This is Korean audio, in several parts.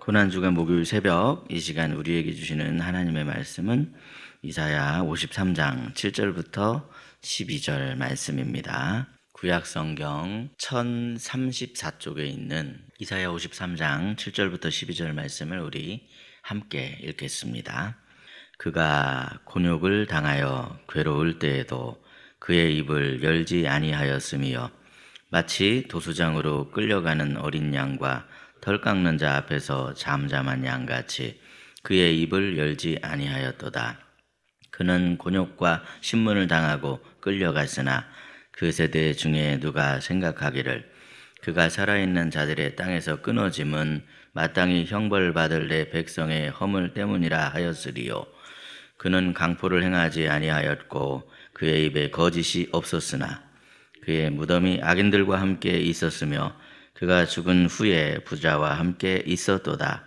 고난주간 목요일 새벽 이 시간 우리에게 주시는 하나님의 말씀은 이사야 53장 7절부터 12절 말씀입니다. 구약성경 1034쪽에 있는 이사야 53장 7절부터 12절 말씀을 우리 함께 읽겠습니다. 그가 곤욕을 당하여 괴로울 때에도 그의 입을 열지 아니하였으며 마치 도수장으로 끌려가는 어린 양과 털 깎는 자 앞에서 잠잠한 양같이 그의 입을 열지 아니하였도다. 그는 곤욕과 신문을 당하고 끌려갔으나 그 세대 중에 누가 생각하기를 그가 살아있는 자들의 땅에서 끊어짐은 마땅히 형벌받을 내 백성의 허물 때문이라 하였으리요. 그는 강포를 행하지 아니하였고 그의 입에 거짓이 없었으나 그의 무덤이 악인들과 함께 있었으며 그가 죽은 후에 부자와 함께 있었도다.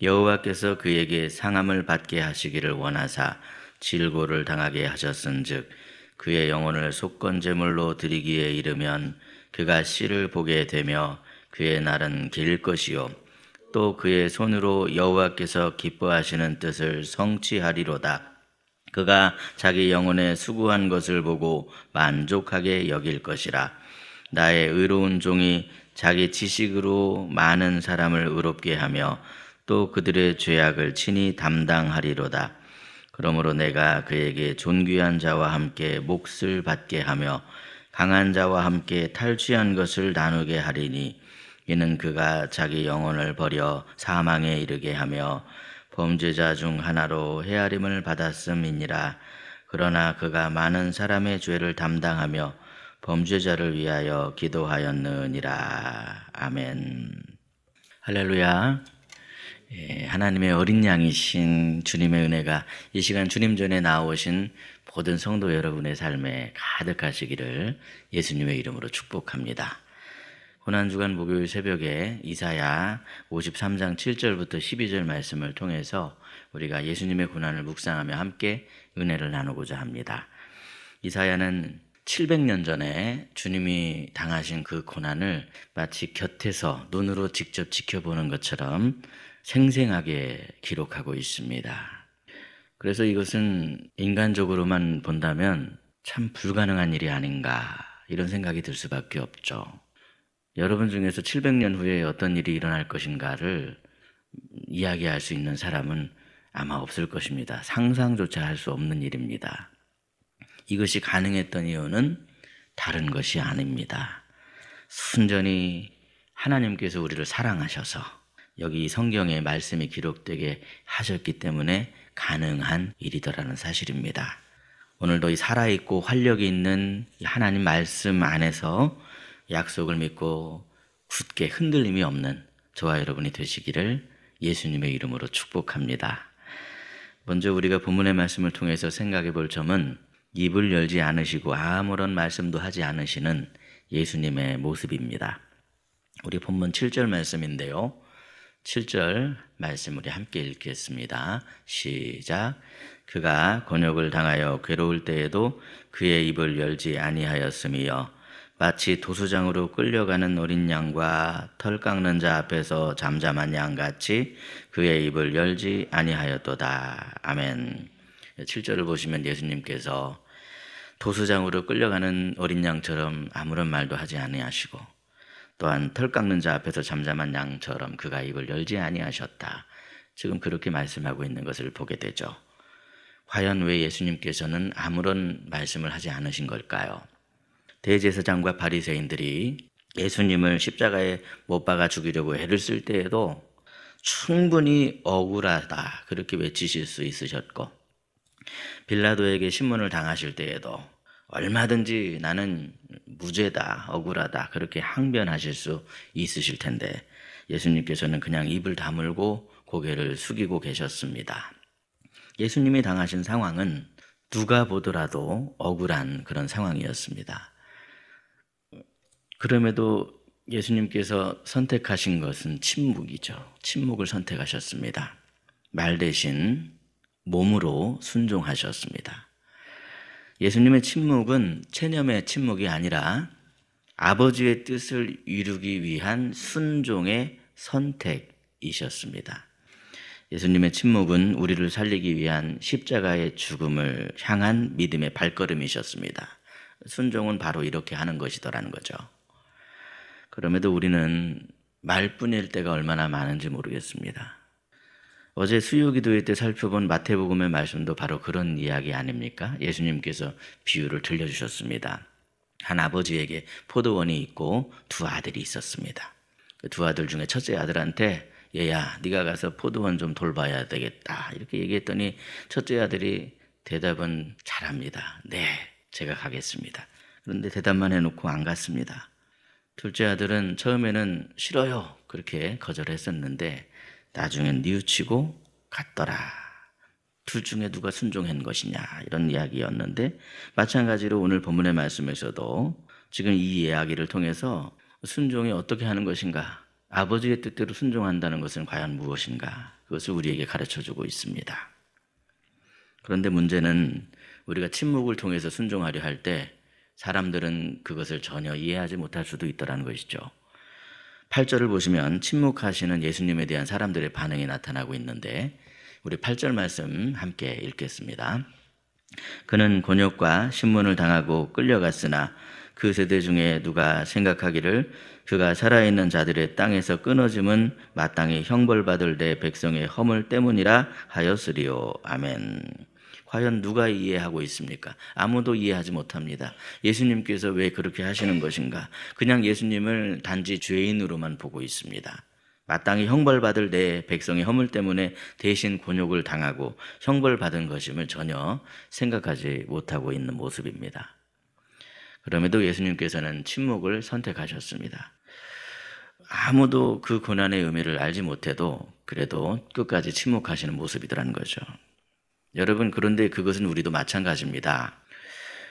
여호와께서 그에게 상함을 받게 하시기를 원하사 질고를 당하게 하셨은즉 그의 영혼을 속건 제물로 드리기에 이르면 그가 씨를 보게 되며 그의 날은 길 것이요 또 그의 손으로 여호와께서 기뻐하시는 뜻을 성취하리로다. 그가 자기 영혼에 수고한 것을 보고 만족하게 여길 것이라. 나의 의로운 종이 자기 지식으로 많은 사람을 의롭게 하며 또 그들의 죄악을 친히 담당하리로다. 그러므로 내가 그에게 존귀한 자와 함께 몫을 받게 하며 강한 자와 함께 탈취한 것을 나누게 하리니 이는 그가 자기 영혼을 버려 사망에 이르게 하며 범죄자 중 하나로 헤아림을 받았음이니라. 그러나 그가 많은 사람의 죄를 담당하며 범죄자를 위하여 기도하였느니라. 아멘. 할렐루야. 하나님의 어린 양이신 주님의 은혜가 이 시간 주님 전에 나오신 모든 성도 여러분의 삶에 가득하시기를 예수님의 이름으로 축복합니다. 고난주간 목요일 새벽에 이사야 53장 7절부터 12절 말씀을 통해서 우리가 예수님의 고난을 묵상하며 함께 은혜를 나누고자 합니다. 이사야는 700년 전에 주님이 당하신 그 고난을 마치 곁에서 눈으로 직접 지켜보는 것처럼 생생하게 기록하고 있습니다. 그래서 이것은 인간적으로만 본다면 참 불가능한 일이 아닌가 이런 생각이 들 수밖에 없죠. 여러분 중에서 700년 후에 어떤 일이 일어날 것인가를 이야기할 수 있는 사람은 아마 없을 것입니다. 상상조차 할 수 없는 일입니다. 이것이 가능했던 이유는 다른 것이 아닙니다. 순전히 하나님께서 우리를 사랑하셔서 여기 성경에 말씀이 기록되게 하셨기 때문에 가능한 일이더라는 사실입니다. 오늘도 이 살아있고 활력이 있는 하나님 말씀 안에서 약속을 믿고 굳게 흔들림이 없는 저와 여러분이 되시기를 예수님의 이름으로 축복합니다. 먼저 우리가 본문의 말씀을 통해서 생각해 볼 점은 입을 열지 않으시고 아무런 말씀도 하지 않으시는 예수님의 모습입니다. 우리 본문 7절 말씀인데요. 7절 말씀 우리 함께 읽겠습니다. 시작. 그가 곤욕을 당하여 괴로울 때에도 그의 입을 열지 아니하였으며 마치 도수장으로 끌려가는 어린 양과 털 깎는 자 앞에서 잠잠한 양같이 그의 입을 열지 아니하였도다. 아멘. 7절을 보시면 예수님께서 도수장으로 끌려가는 어린 양처럼 아무런 말도 하지 아니하시고 또한 털 깎는 자 앞에서 잠잠한 양처럼 그가 입을 열지 아니하셨다. 지금 그렇게 말씀하고 있는 것을 보게 되죠. 과연 왜 예수님께서는 아무런 말씀을 하지 않으신 걸까요? 대제사장과 바리새인들이 예수님을 십자가에 못 박아 죽이려고 애를 쓸 때에도 충분히 억울하다 그렇게 외치실 수 있으셨고 빌라도에게 신문을 당하실 때에도 얼마든지 나는 무죄다, 억울하다 그렇게 항변하실 수 있으실 텐데 예수님께서는 그냥 입을 다물고 고개를 숙이고 계셨습니다. 예수님이 당하신 상황은 누가 보더라도 억울한 그런 상황이었습니다. 그럼에도 예수님께서 선택하신 것은 침묵이죠. 침묵을 선택하셨습니다. 말 대신 몸으로 순종하셨습니다. 예수님의 침묵은 체념의 침묵이 아니라 아버지의 뜻을 이루기 위한 순종의 선택, 모습이셨습니다. 예수님의 침묵은 우리를 살리기 위한 십자가의 죽음을 향한 믿음의 발걸음이셨습니다. 순종은 바로 이렇게 하는 것이더라는 거죠. 그럼에도 우리는 말뿐일 때가 얼마나 많은지 모르겠습니다. 어제 수요기도회 때 살펴본 마태복음의 말씀도 바로 그런 이야기 아닙니까? 예수님께서 비유를 들려주셨습니다. 한 아버지에게 포도원이 있고 두 아들이 있었습니다. 그 두 아들 중에 첫째 아들한테 얘야 네가 가서 포도원 좀 돌봐야 되겠다 이렇게 얘기했더니 첫째 아들이 대답은 잘합니다. 네, 제가 가겠습니다. 그런데 대답만 해놓고 안 갔습니다. 둘째 아들은 처음에는 싫어요 그렇게 거절했었는데 나중엔 뉘우치고 갔더라. 둘 중에 누가 순종한 것이냐 이런 이야기였는데 마찬가지로 오늘 본문의 말씀에서도 지금 이 이야기를 통해서 순종이 어떻게 하는 것인가, 아버지의 뜻대로 순종한다는 것은 과연 무엇인가, 그것을 우리에게 가르쳐주고 있습니다. 그런데 문제는 우리가 침묵을 통해서 순종하려 할 때 사람들은 그것을 전혀 이해하지 못할 수도 있다는 것이죠. 8절을 보시면 침묵하시는 예수님에 대한 사람들의 반응이 나타나고 있는데 우리 8절 말씀 함께 읽겠습니다. 그는 곤욕과 신문을 당하고 끌려갔으나 그 세대 중에 누가 생각하기를 그가 살아있는 자들의 땅에서 끊어짐은 마땅히 형벌받을 내 백성의 허물 때문이라 하였으리요. 아멘. 과연 누가 이해하고 있습니까? 아무도 이해하지 못합니다. 예수님께서 왜 그렇게 하시는 것인가? 그냥 예수님을 단지 죄인으로만 보고 있습니다. 마땅히 형벌받을 내 백성의 허물 때문에 대신 곤욕을 당하고 형벌받은 것임을 전혀 생각하지 못하고 있는 모습입니다. 그럼에도 예수님께서는 침묵을 선택하셨습니다. 아무도 그 고난의 의미를 알지 못해도 그래도 끝까지 침묵하시는 모습이더라는 거죠. 여러분, 그런데 그것은 우리도 마찬가지입니다.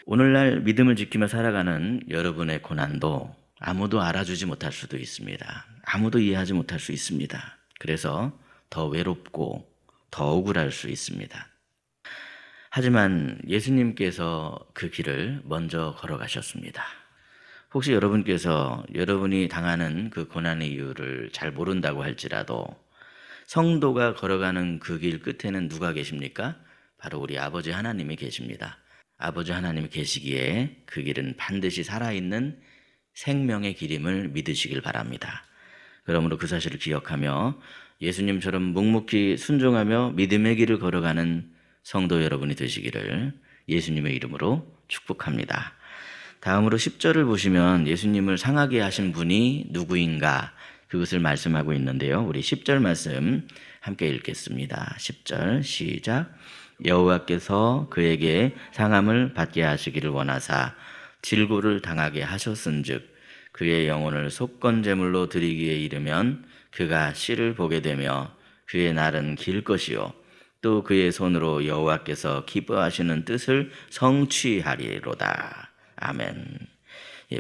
오늘날 믿음을 지키며 살아가는 여러분의 고난도 아무도 알아주지 못할 수도 있습니다. 아무도 이해하지 못할 수 있습니다. 그래서 더 외롭고 더 억울할 수 있습니다. 하지만 예수님께서 그 길을 먼저 걸어가셨습니다. 혹시 여러분께서 여러분이 당하는 그 고난의 이유를 잘 모른다고 할지라도 성도가 걸어가는 그 길 끝에는 누가 계십니까? 바로 우리 아버지 하나님이 계십니다. 아버지 하나님이 계시기에 그 길은 반드시 살아있는 생명의 길임을 믿으시길 바랍니다. 그러므로 그 사실을 기억하며 예수님처럼 묵묵히 순종하며 믿음의 길을 걸어가는 성도 여러분이 되시기를 예수님의 이름으로 축복합니다. 다음으로 10절을 보시면 예수님을 상하게 하신 분이 누구인가 그것을 말씀하고 있는데요. 우리 10절 말씀 함께 읽겠습니다. 10절 시작. 여호와께서 그에게 상함을 받게 하시기를 원하사 질고를 당하게 하셨은즉 그의 영혼을 속건제물로 드리기에 이르면 그가 씨를 보게 되며 그의 날은 길 것이요 또 그의 손으로 여호와께서 기뻐하시는 뜻을 성취하리로다. 아멘.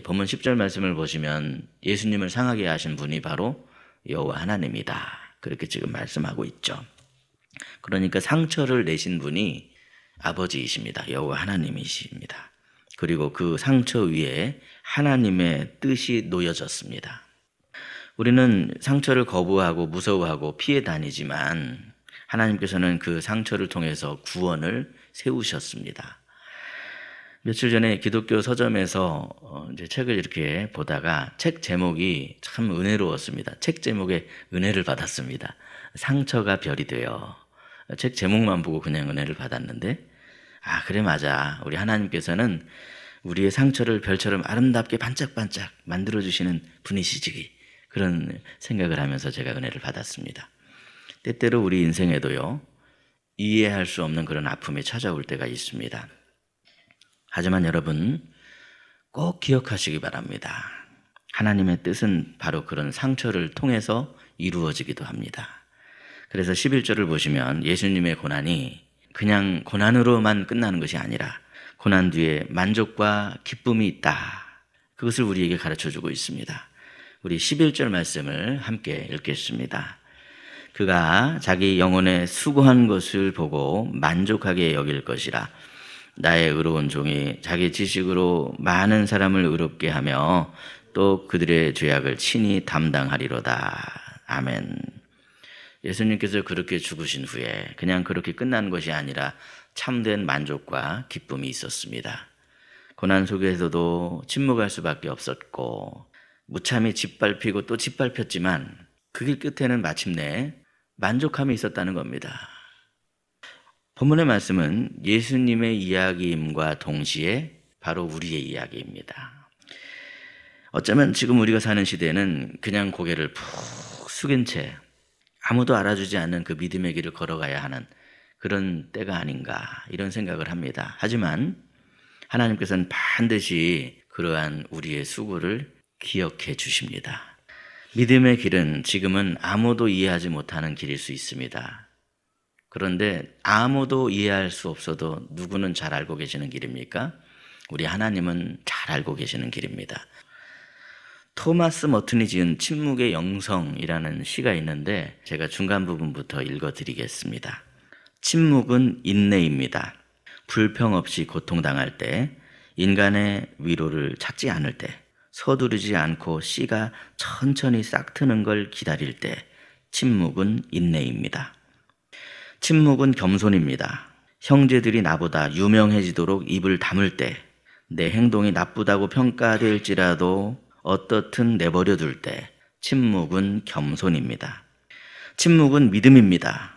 본문 10절 말씀을 보시면 예수님을 상하게 하신 분이 바로 여호와 하나님이다. 그렇게 지금 말씀하고 있죠. 그러니까 상처를 내신 분이 아버지이십니다. 여호와 하나님이십니다. 그리고 그 상처 위에 하나님의 뜻이 놓여졌습니다. 우리는 상처를 거부하고 무서워하고 피해 다니지만 하나님께서는 그 상처를 통해서 구원을 세우셨습니다. 며칠 전에 기독교 서점에서 이제 책을 이렇게 보다가 책 제목이 참 은혜로웠습니다. 책 제목에 은혜를 받았습니다. 상처가 별이 되어. 책 제목만 보고 그냥 은혜를 받았는데 그래 맞아. 우리 하나님께서는 우리의 상처를 별처럼 아름답게 반짝반짝 만들어주시는 분이시지. 그런 생각을 하면서 제가 은혜를 받았습니다. 때때로 우리 인생에도요, 이해할 수 없는 그런 아픔이 찾아올 때가 있습니다. 하지만 여러분 꼭 기억하시기 바랍니다. 하나님의 뜻은 바로 그런 상처를 통해서 이루어지기도 합니다. 그래서 11절을 보시면 예수님의 고난이 그냥 고난으로만 끝나는 것이 아니라 고난 뒤에 만족과 기쁨이 있다. 그것을 우리에게 가르쳐주고 있습니다. 우리 11절 말씀을 함께 읽겠습니다. 그가 자기 영혼에 수고한 것을 보고 만족하게 여길 것이라. 나의 의로운 종이 자기 지식으로 많은 사람을 의롭게 하며 또 그들의 죄악을 친히 담당하리로다. 아멘. 예수님께서 그렇게 죽으신 후에 그냥 그렇게 끝난 것이 아니라 참된 만족과 기쁨이 있었습니다. 고난 속에서도 침묵할 수밖에 없었고 무참히 짓밟히고 또 짓밟혔지만 그 길 끝에는 마침내 만족함이 있었다는 겁니다. 본문의 말씀은 예수님의 이야기임과 동시에 바로 우리의 이야기입니다. 어쩌면 지금 우리가 사는 시대는 그냥 고개를 푹 숙인 채 아무도 알아주지 않는 그 믿음의 길을 걸어가야 하는 그런 때가 아닌가 이런 생각을 합니다. 하지만 하나님께서는 반드시 그러한 우리의 수고를 기억해 주십니다. 믿음의 길은 지금은 아무도 이해하지 못하는 길일 수 있습니다. 그런데 아무도 이해할 수 없어도 누구는 잘 알고 계시는 길입니까? 우리 하나님은 잘 알고 계시는 길입니다. 토마스 머튼이 지은 침묵의 영성이라는 시가 있는데 제가 중간 부분부터 읽어드리겠습니다. 침묵은 인내입니다. 불평 없이 고통당할 때, 인간의 위로를 찾지 않을 때, 서두르지 않고 씨가 천천히 싹 트는 걸 기다릴 때, 침묵은 인내입니다. 침묵은 겸손입니다. 형제들이 나보다 유명해지도록 입을 다물 때, 내 행동이 나쁘다고 평가될지라도 어떻든 내버려둘 때, 침묵은 겸손입니다. 침묵은 믿음입니다.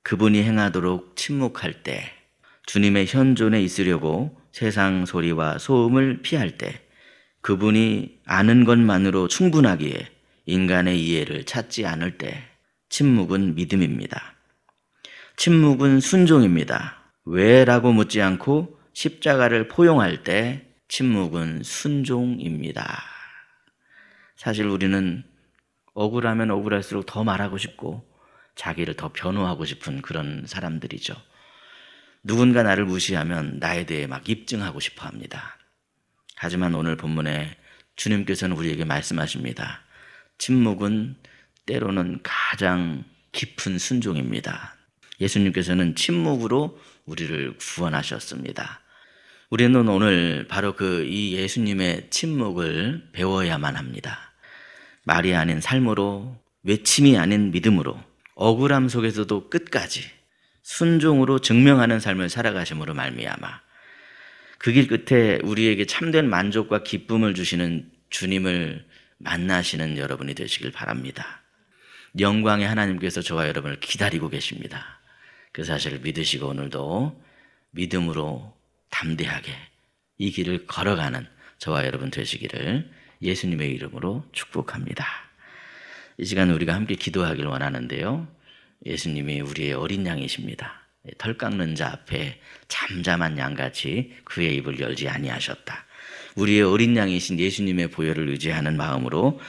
그분이 행하도록 침묵할 때, 주님의 현존에 있으려고 세상 소리와 소음을 피할 때, 그분이 아는 것만으로 충분하기에 인간의 이해를 찾지 않을 때, 침묵은 믿음입니다. 침묵은 순종입니다. 왜? 라고 묻지 않고 십자가를 포용할 때 침묵은 순종입니다. 사실 우리는 억울하면 억울할수록 더 말하고 싶고 자기를 더 변호하고 싶은 그런 사람들이죠. 누군가 나를 무시하면 나에 대해 막 입증하고 싶어 합니다. 하지만 오늘 본문에 주님께서는 우리에게 말씀하십니다. 침묵은 때로는 가장 깊은 순종입니다. 예수님께서는 침묵으로 우리를 구원하셨습니다. 우리는 오늘 바로 이 예수님의 침묵을 배워야만 합니다. 말이 아닌 삶으로, 외침이 아닌 믿음으로, 억울함 속에서도 끝까지 순종으로 증명하는 삶을 살아가심으로 말미암아 그 길 끝에 우리에게 참된 만족과 기쁨을 주시는 주님을 만나시는 여러분이 되시길 바랍니다. 영광의 하나님께서 저와 여러분을 기다리고 계십니다. 그 사실을 믿으시고 오늘도 믿음으로 담대하게 이 길을 걸어가는 저와 여러분 되시기를 예수님의 이름으로 축복합니다. 이 시간 우리가 함께 기도하길 원하는데요. 예수님이 우리의 어린 양이십니다. 털 깎는 자 앞에 잠잠한 양같이 그의 입을 열지 아니하셨다. 우리의 어린 양이신 예수님의 보혈을 의지하는 마음으로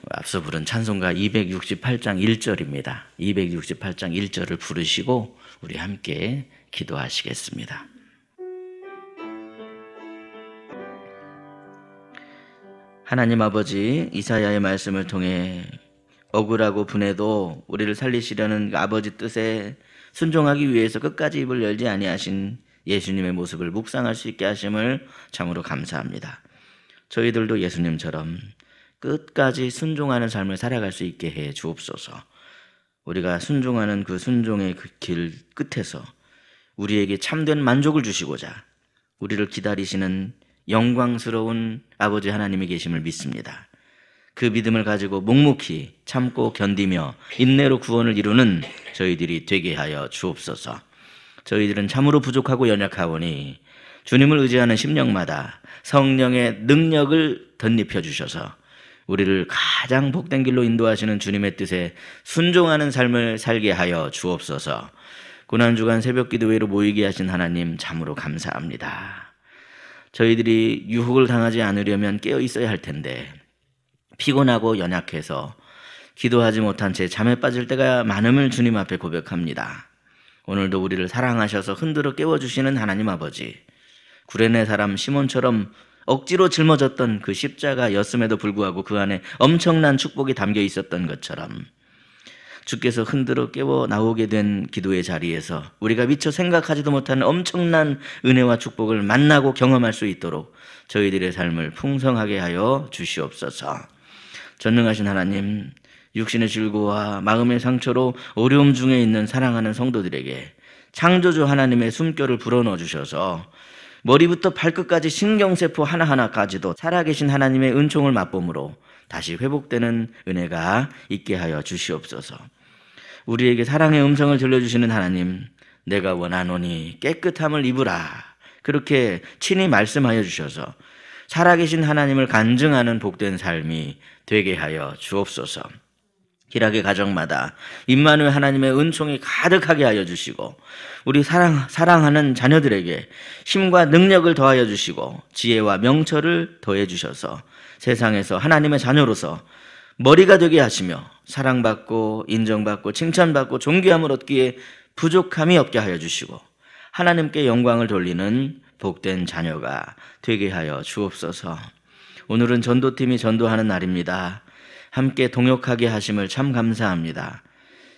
앞서 부른 찬송가 268장 1절입니다. 268장 1절을 부르시고 우리 함께 기도하시겠습니다. 하나님 아버지, 이사야의 말씀을 통해 억울하고 분해도 우리를 살리시려는 아버지 뜻에 순종하기 위해서 끝까지 입을 열지 아니하신 예수님의 모습을 묵상할 수 있게 하심을 참으로 감사합니다. 저희들도 예수님처럼 끝까지 순종하는 삶을 살아갈 수 있게 해 주옵소서. 우리가 순종하는 그 순종의 그 길 끝에서 우리에게 참된 만족을 주시고자 우리를 기다리시는 영광스러운 아버지 하나님이 계심을 믿습니다. 그 믿음을 가지고 묵묵히 참고 견디며 인내로 구원을 이루는 저희들이 되게 하여 주옵소서. 저희들은 참으로 부족하고 연약하오니 주님을 의지하는 심령마다 성령의 능력을 덧입혀 주셔서 우리를 가장 복된 길로 인도하시는 주님의 뜻에 순종하는 삶을 살게 하여 주옵소서. 고난주간 새벽기도회로 모이게 하신 하나님 참으로 감사합니다. 저희들이 유혹을 당하지 않으려면 깨어 있어야 할 텐데 피곤하고 연약해서 기도하지 못한 채 잠에 빠질 때가 많음을 주님 앞에 고백합니다. 오늘도 우리를 사랑하셔서 흔들어 깨워주시는 하나님 아버지, 구레네 사람 시몬처럼 억지로 짊어졌던 그 십자가였음에도 불구하고 그 안에 엄청난 축복이 담겨 있었던 것처럼 주께서 흔들어 깨워 나오게 된 기도의 자리에서 우리가 미처 생각하지도 못하는 엄청난 은혜와 축복을 만나고 경험할 수 있도록 저희들의 삶을 풍성하게 하여 주시옵소서. 전능하신 하나님, 육신의 질고와 마음의 상처로 어려움 중에 있는 사랑하는 성도들에게 창조주 하나님의 숨결을 불어넣어 주셔서 머리부터 발끝까지 신경세포 하나하나까지도 살아계신 하나님의 은총을 맛봄으로 다시 회복되는 은혜가 있게 하여 주시옵소서. 우리에게 사랑의 음성을 들려주시는 하나님, 내가 원하노니 깨끗함을 입으라, 그렇게 친히 말씀하여 주셔서 살아계신 하나님을 간증하는 복된 삶이 되게 하여 주옵소서. 기락의 가정마다 임마누엘 하나님의 은총이 가득하게 하여 주시고 우리 사랑하는 자녀들에게 힘과 능력을 더하여 주시고 지혜와 명철을 더해 주셔서 세상에서 하나님의 자녀로서 머리가 되게 하시며 사랑받고 인정받고 칭찬받고 존귀함을 얻기에 부족함이 없게 하여 주시고 하나님께 영광을 돌리는 복된 자녀가 되게 하여 주옵소서. 오늘은 전도팀이 전도하는 날입니다. 함께 동역하게 하심을 참 감사합니다.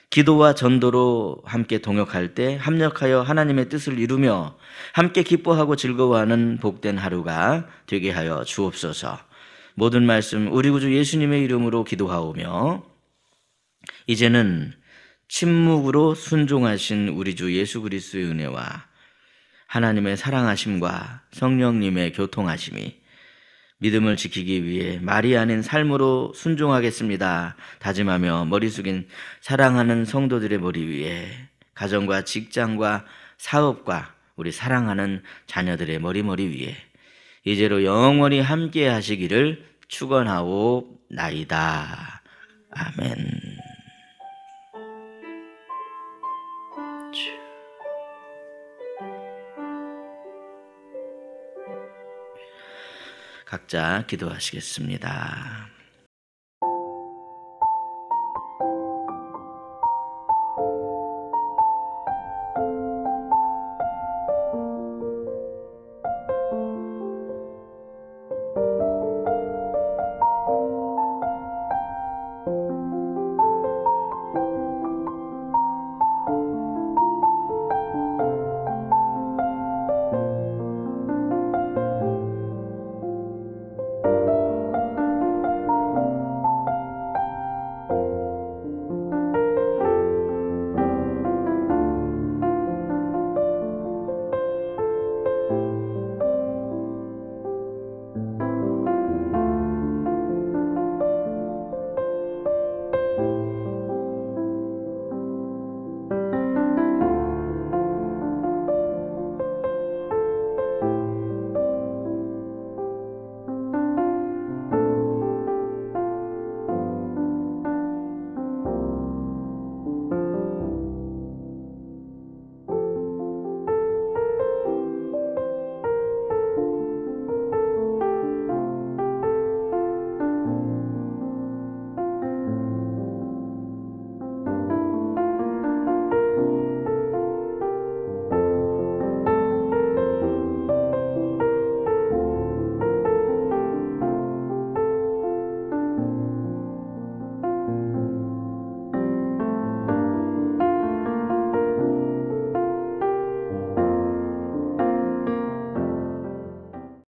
기도와 전도로 함께 동역할 때 합력하여 하나님의 뜻을 이루며 함께 기뻐하고 즐거워하는 복된 하루가 되게 하여 주옵소서. 모든 말씀 우리 구주 예수님의 이름으로 기도하오며 이제는 침묵으로 순종하신 우리 주 예수 그리스도의 은혜와 하나님의 사랑하심과 성령님의 교통하심이 믿음을 지키기 위해 말이 아닌 삶으로 순종하겠습니다 다짐하며 머리 숙인 사랑하는 성도들의 머리 위에 가정과 직장과 사업과 우리 사랑하는 자녀들의 머리 위에 이제로 영원히 함께 하시기를 축원하옵나이다. 아멘. 각자 기도하시겠습니다.